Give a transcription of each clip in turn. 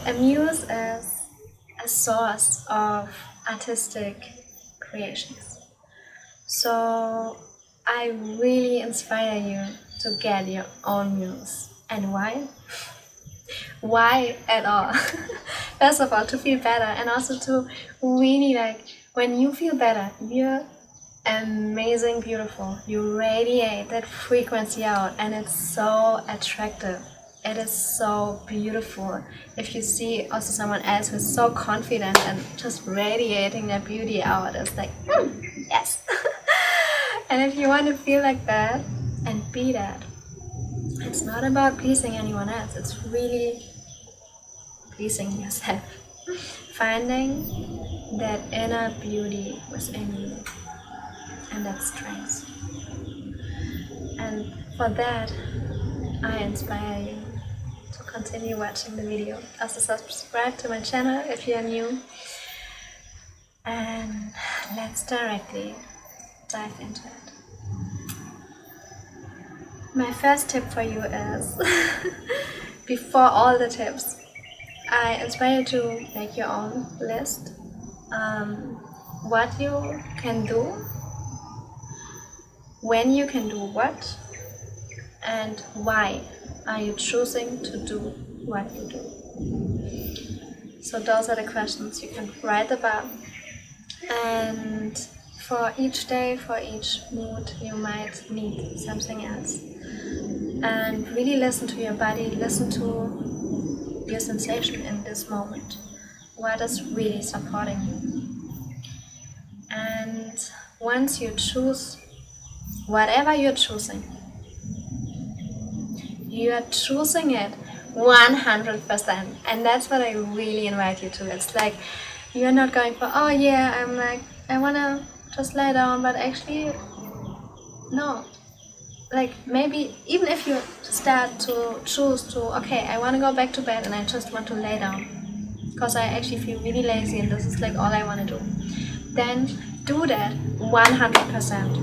A muse is a source of artistic creations. So I really inspire you to get your own muse. And why? Why at all? First of all, to feel better, and also to really like, when you feel better, you're amazing, beautiful. You radiate that frequency out, and it's so attractive. It is so beautiful. If you see also someone else who's so confident and just radiating their beauty out, it's like, yes. And if you want to feel like that and be that, it's not about pleasing anyone else. It's really pleasing yourself. Finding that inner beauty within you and that strength. And for that, I inspire you to continue watching the video. Also subscribe to my channel if you are new. And let's directly dive into it. My first tip for you is, before all the tips, I inspire you to make your own list. What you can do, when you can do what, and why are you choosing to do what you do. So those are the questions you can write about. And for each day, for each mood, you might need something else. And really listen to your body, listen to your sensation in this moment. What is really supporting you? And once you choose whatever you're choosing, you are choosing it 100%. And that's what I really invite you to. It's like, you're not going for, oh yeah, I'm like, I wanna just lie down, but actually, no. Like, maybe even if you start to choose to, okay, I want to go back to bed and I just want to lay down because I actually feel really lazy and this is like all I want to do, then do that 100%.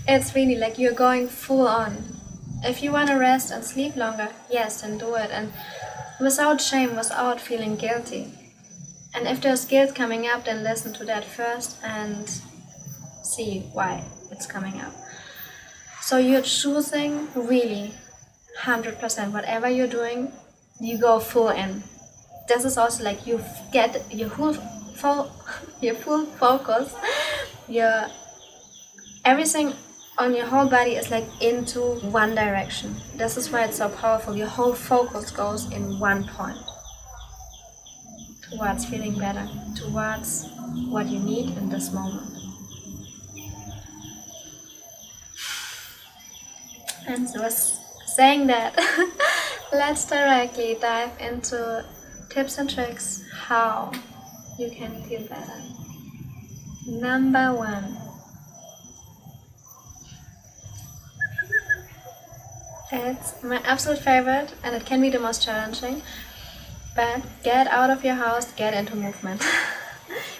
It's really like you're going full on. If you want to rest and sleep longer, yes, then do it, and without shame, without feeling guilty. And if there's guilt coming up, then listen to that first and see why it's coming up. So you're choosing really 100%. Whatever you're doing, you go full in. This is also like you get your full focus. Your everything on your whole body is like into one direction. This is why it's so powerful. Your whole focus goes in one point, towards feeling better, towards what you need in this moment. And so saying that, let's directly dive into tips and tricks how you can feel better. Number 1. It's my absolute favorite and it can be the most challenging, but get out of your house, get into movement.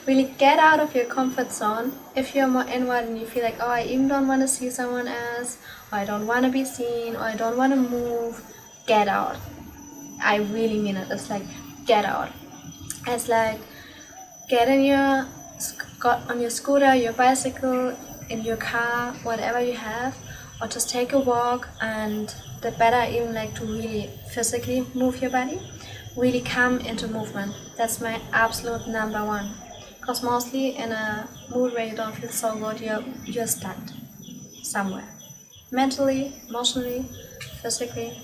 Really get out of your comfort zone. If you're more inward and you feel like, oh, I even don't want to see someone else, or I don't want to be seen, or I don't want to move, get out. I really mean it. It's like, get out. It's like, get on your scooter, your bicycle, in your car, whatever you have, or just take a walk, and the better even like to really physically move your body. Really come into movement. That's my absolute number 1. Because mostly in a mood where you don't feel so good, you're stuck somewhere. Mentally, emotionally, physically.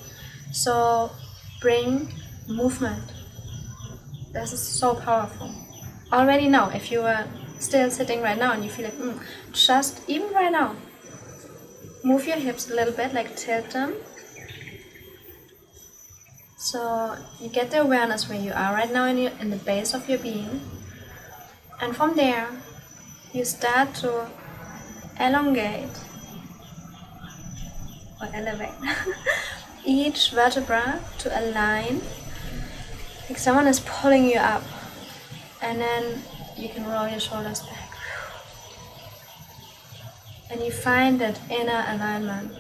So bring movement. This is so powerful. Already now, if you are still sitting right now and you feel like, just even right now, move your hips a little bit, like tilt them. So you get the awareness where you are right now in the base of your being. And from there, you start to elongate or elevate each vertebra to align, like someone is pulling you up. And then you can roll your shoulders back. And you find that inner alignment.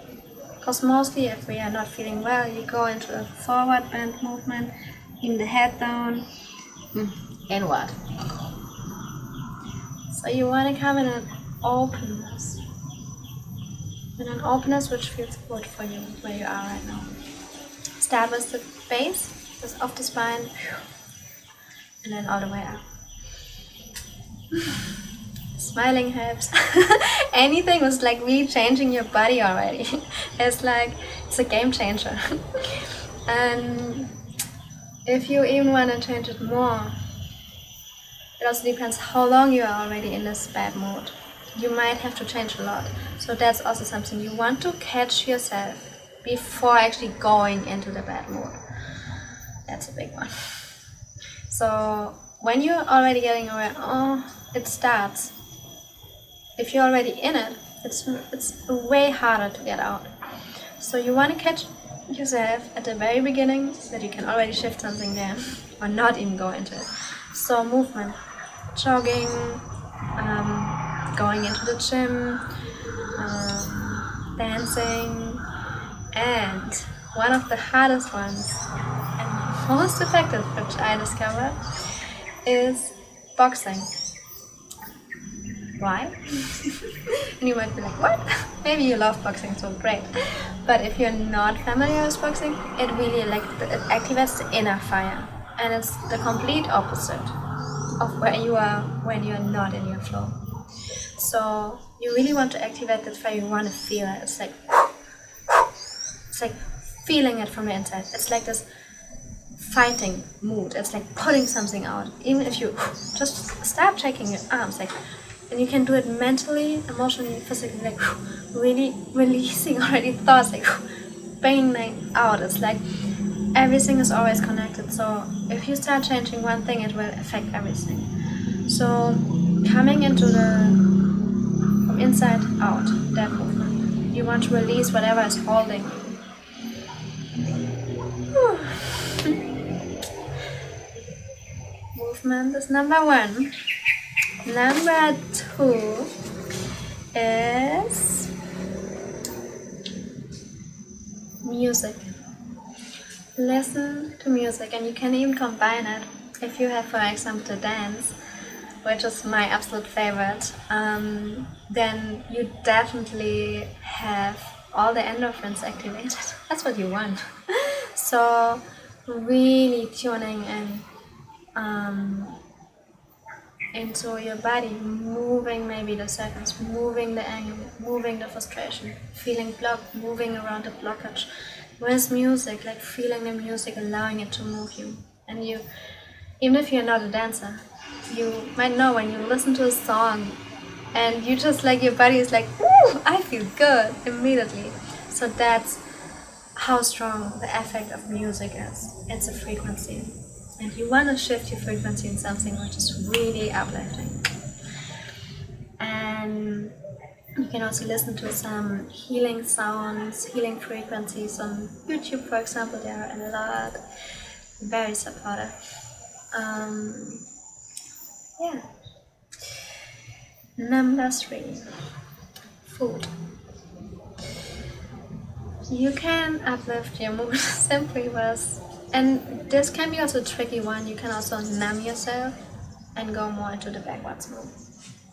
Because mostly if we are not feeling well, you go into a forward bend movement, in the head down, inward. So you want to come in an openness. In an openness which feels good for you, where you are right now. Start with the base, just off the spine, and then all the way up. Smiling helps. Anything was like really changing your body already. It's a game changer. And if you even want to change it more, it also depends how long you are already in this bad mood. You might have to change a lot. So that's also something you want to catch yourself before actually going into the bad mood. That's a big one. So when you're already getting aware, it starts. If you're already in it, it's way harder to get out. So you want to catch yourself at the very beginning so that you can already shift something there or not even go into it. So movement, jogging, going into the gym, dancing, and one of the hardest ones and most effective, which I discovered, is boxing. Why? And you might be like, what? Maybe you love boxing, so great. But if you're not familiar with boxing, it really it activates the inner fire. And it's the complete opposite of where you are when you're not in your flow. So you really want to activate that fire, you want to feel it. It's like feeling it from the inside. It's like this fighting mood. It's like pulling something out. Even if you just start shaking your arms, and you can do it mentally, emotionally, physically, really releasing already thoughts, banging out. It's like everything is always connected. So if you start changing one thing, it will affect everything. So coming into from inside out, that movement. You want to release whatever is holding you. Movement is number one. Number two is music. Listen to music, and you can even combine it. If you have, for example, dance, which is my absolute favorite, then you definitely have all the endorphins activated. That's what you want. So really tuning in into your body, moving maybe the seconds, moving the anger, moving the frustration, feeling blocked, moving around the blockage. With music, feeling the music, allowing it to move you. And you, even if you're not a dancer, you might know when you listen to a song and you just your body is like, ooh, I feel good immediately. So that's how strong the effect of music is. It's a frequency. And you want to shift your frequency in something which is really uplifting. And you can also listen to some healing sounds, healing frequencies on YouTube, for example. There are a lot, very supportive. Number three, food. You can uplift your mood simply with, and this can be also a tricky one, you can also numb yourself and go more into the backwards mode.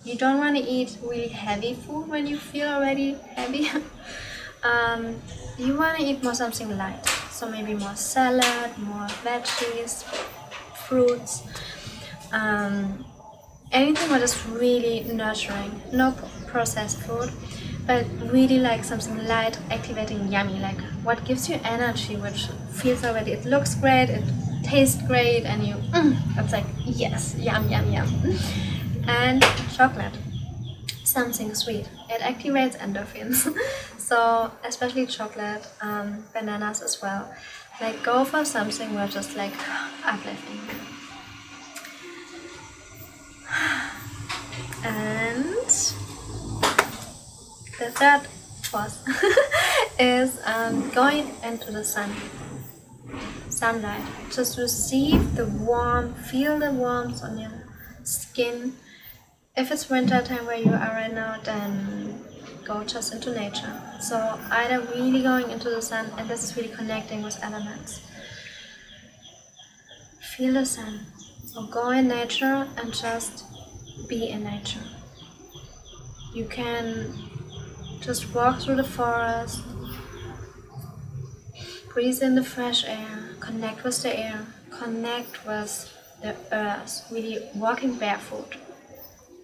You don't want to eat really heavy food when you feel already heavy. You want to eat more something light. So maybe more salad, more veggies, fruits. Anything that is really nurturing. No processed food, but really something light, activating, yummy. What gives you energy, which feels already, it looks great, it tastes great, and you, it's yes, yum, yum, yum. And chocolate, something sweet. It activates endorphins. So especially chocolate, bananas as well. Go for something where just uplifting. And the third force is going into the sunlight. Just receive the warmth, feel the warmth on your skin. If it's winter time where you are right now, then go just into nature. So either really going into the sun, and this is really connecting with elements. Feel the sun. So go in nature and just be in nature. You can just walk through the forest, breathe in the fresh air, connect with the air, connect with the earth, really walking barefoot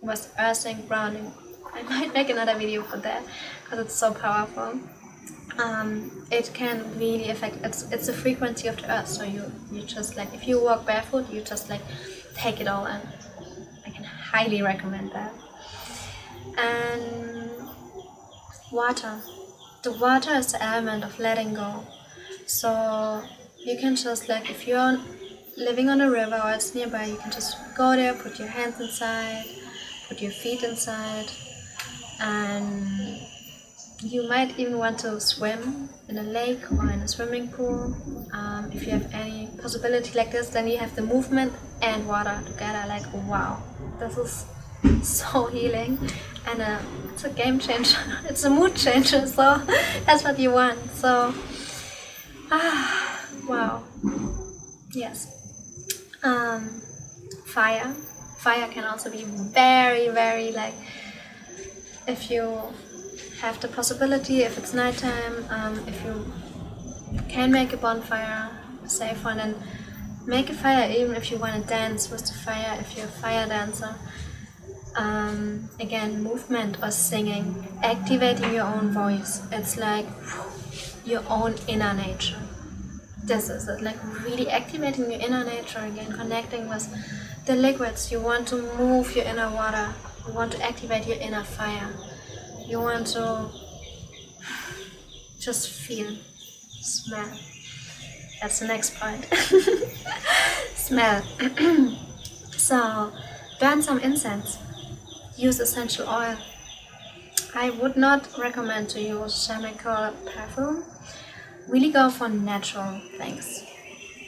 with earthing, grounding. I might make another video for that because it's so powerful. It can really affect, it's the frequency of the earth, so you just like, if you walk barefoot, you just like take it all in. I can highly recommend that. And water. The water is the element of letting go. So you can just like, if you're living on a river or it's nearby, you can just go there, put your hands inside, put your feet inside, and you might even want to swim in a lake or in a swimming pool. If you have any possibility like this, then you have the movement and water together. Like, wow, this is so healing, and it's a game changer. It's a mood changer, so that's what you want. So wow, yes. Fire can also be very, very, like, if you have the possibility, if it's nighttime, if you can make a bonfire, a safe one, and make a fire even if you want to dance with the fire, if you're a fire dancer. Again, movement or singing, activating your own voice. It's like your own inner nature. This is it, like really activating your inner nature again, connecting with the liquids. You want to move your inner water. You want to activate your inner fire. You want to just feel, smell. That's the next point. Smell. So, burn some incense. Use essential oil. I would not recommend to use chemical perfume. Really go for natural things.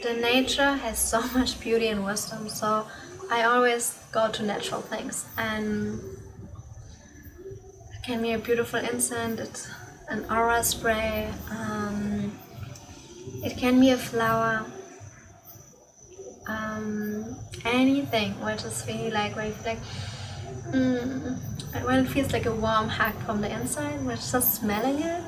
The nature has so much beauty and wisdom, so I always go to natural things. And it can be a beautiful incense, it's an aura spray, it can be a flower, anything which is really like, where you feel like, when it feels like a warm hug from the inside, which is just smelling it.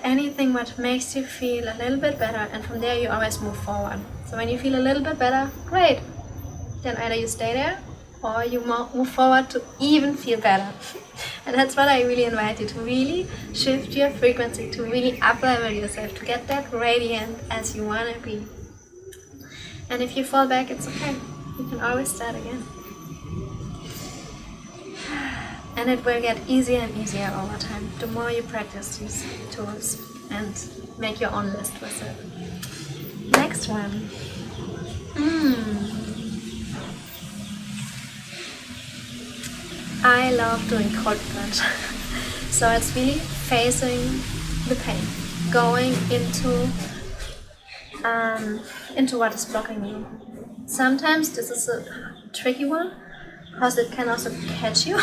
Anything what makes you feel a little bit better, and from there you always move forward. So when you feel a little bit better, great, then either you stay there or you move forward to even feel better. And that's what I really invite you to, really shift your frequency, to really up-level yourself, to get that radiant as you want to be. And if you fall back, it's okay, you can always start again. And it will get easier and easier over time, the more you practice these tools and make your own list with it. Next one. I love doing cold plunge. So it's really facing the pain, going into what is blocking you. Sometimes this is a tricky one because it can also catch you.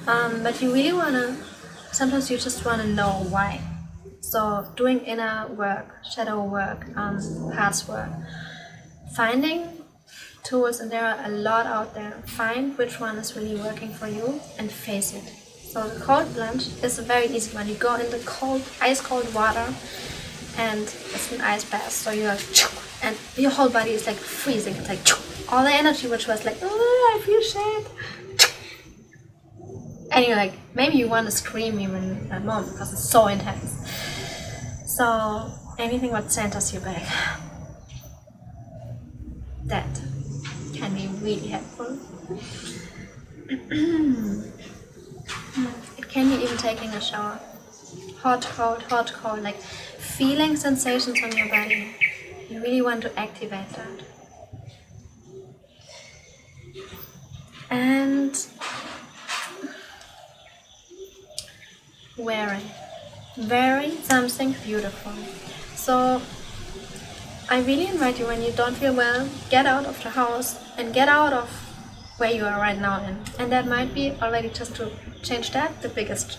But you really sometimes you just wanna know why. So doing inner work, shadow work, past work, finding tools, and there are a lot out there. Find which one is really working for you and face it. So the cold plunge is a very easy one. You go in the cold, ice cold water, and it's an ice bath. So you're like, and your whole body is like freezing. It's like all the energy which was like, oh, I feel shit. And you're like, maybe you want to scream even in that moment because it's so intense. So anything what centers you back, that can be really helpful. It can be even taking a shower. Hot, cold, like feeling sensations on your body. You really want to activate that. And wearing something beautiful. So I really invite you, when you don't feel well, get out of the house and get out of where you are right now in. And that might be already just to change that, the biggest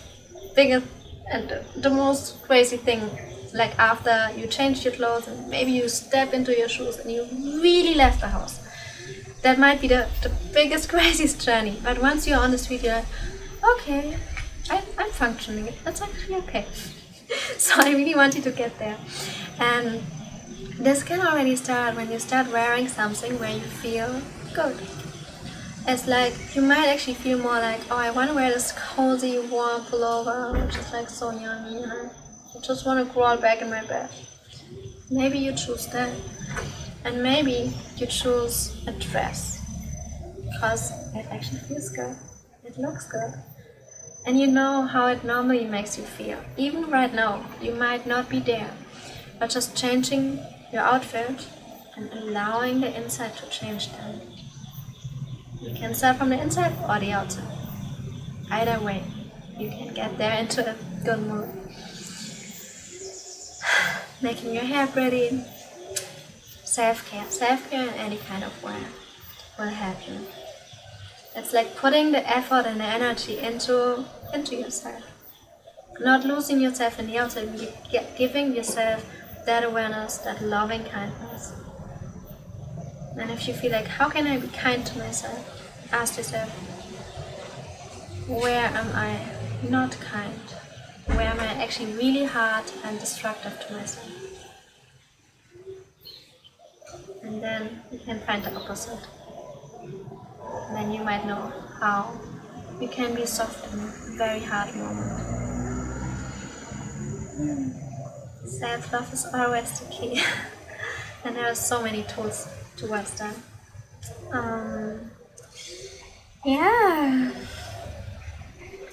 and the most crazy thing. Like after you changed your clothes and maybe you step into your shoes and you really left the house. That might be the biggest, craziest journey. But once you're on the street, you're like, okay, I'm functioning. That's actually okay. So I really want you to get there. And this can already start when you start wearing something where you feel good. It's like, you might actually feel more like, oh, I want to wear this cozy, warm pullover, which is like so yummy, and I just want to crawl back in my bed. Maybe you choose that. And maybe you choose a dress, because it actually feels good. It looks good. And you know how it normally makes you feel. Even right now, you might not be there, but just changing your outfit and allowing the inside to change then. You can start from the inside or the outside. Either way, you can get there into a good mood. Making your hair pretty. Self-care. Self-care in any kind of way will help you. It's like putting the effort and the energy into yourself. Not losing yourself in the outside, giving yourself that awareness, that loving kindness. And if you feel like, how can I be kind to myself? Ask yourself, where am I not kind? Where am I actually really hard and destructive to myself? And then you can find the opposite. And then you might know how you can be soft in a very hard moment. Self-love is always the key. And there are so many tools towards that. Yeah.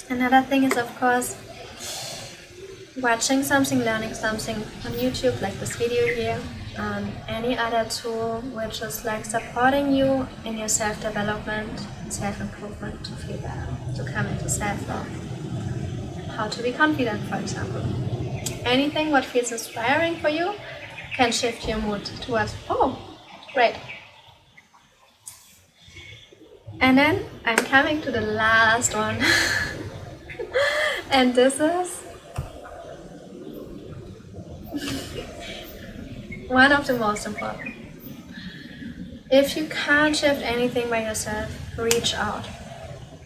Another thing is, of course, watching something, learning something on YouTube, like this video here, any other tool which is like supporting you in your self-development, self-improvement, to feel better, to come into self-love. How to be confident, for example. Anything what feels inspiring for you can shift your mood towards, oh, great. And then I'm coming to the last one. And this is one of the most important. If you can't shift anything by yourself, reach out.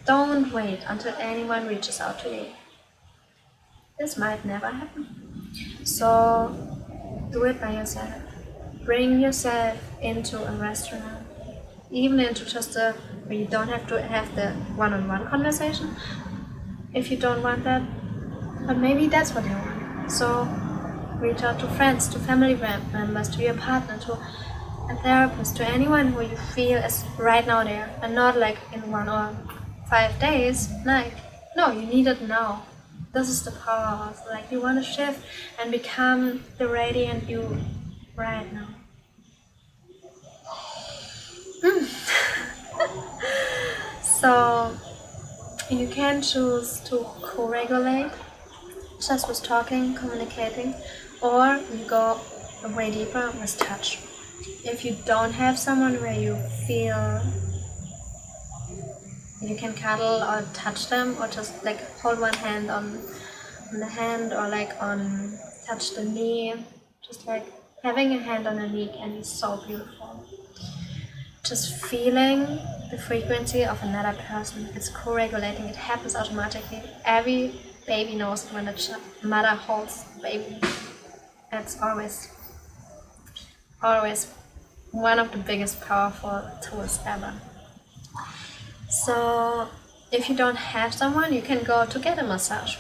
Don't wait until anyone reaches out to you. This might never happen. So do it by yourself. Bring yourself into a restaurant, even into just where you don't have to have the one-on-one conversation. If you don't want that, but maybe that's what you want. So reach out to friends, to family members, to your partner, to a therapist, to anyone who you feel is right now there, and not like in 1 or 5 days. Like, no, you need it now. This is the power. So like, you want to shift and become the radiant you right now. So you can choose to co-regulate, just with talking, communicating, or you go way deeper with touch. If you don't have someone where you feel you can cuddle or touch them, or just like hold one hand on the hand, or like on touch the knee, just like having a hand on the knee can be so beautiful. Just feeling the frequency of another person, it's co-regulating, it happens automatically. Every baby knows it when the mother holds the baby. That's always one of the biggest powerful tools ever. So if you don't have someone, you can go to get a massage.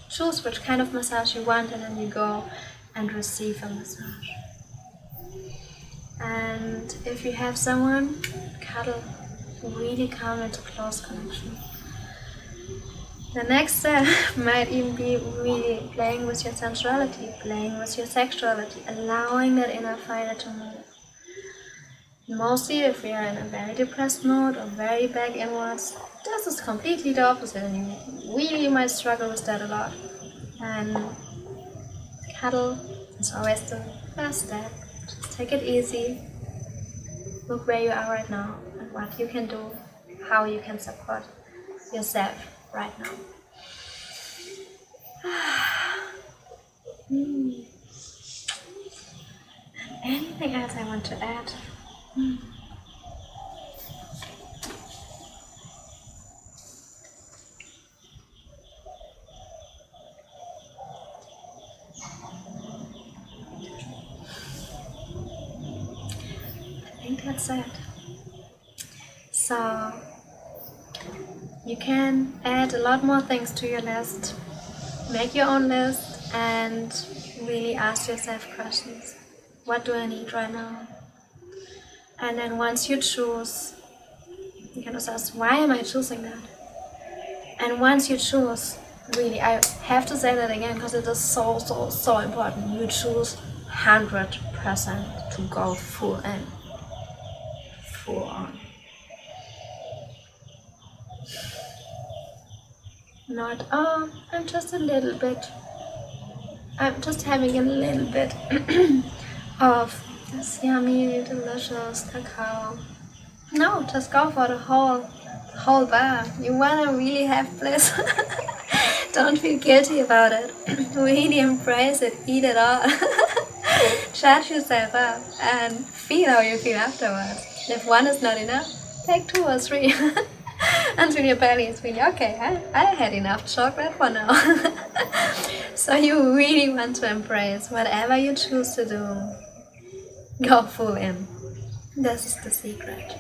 Choose which kind of massage you want, and then you go and receive a massage. And if you have someone, cuddle, really come into close connection. The next step might even be really playing with your sensuality, playing with your sexuality, allowing that inner fire to move. Mostly if we are in a very depressed mode or very back inwards, this is completely the opposite, and you really might struggle with that a lot. And cuddle is always the first step. Just take it easy. Look where you are right now and what you can do, how you can support yourself right now. Anything else I want to add? I think that's it. So you can add a lot more things to your list. Make your own list and really ask yourself questions. What do I need right now? And then once you choose, you can also ask, why am I choosing that? And once you choose, really, I have to say that again because it is so important. You choose 100% to go full in, full on. Not, oh, I'm just a little bit, I'm just having a little bit of this yummy, delicious cacao. No, just go for the whole bar. You wanna really have bliss. Don't feel guilty about it. Really embrace it, eat it all. Charge yourself up and feel how you feel afterwards. If one is not enough, take 2 or 3. Until your belly is really okay. I had enough chocolate for now. So you really want to embrace whatever you choose to do. Go full in. This is the secret.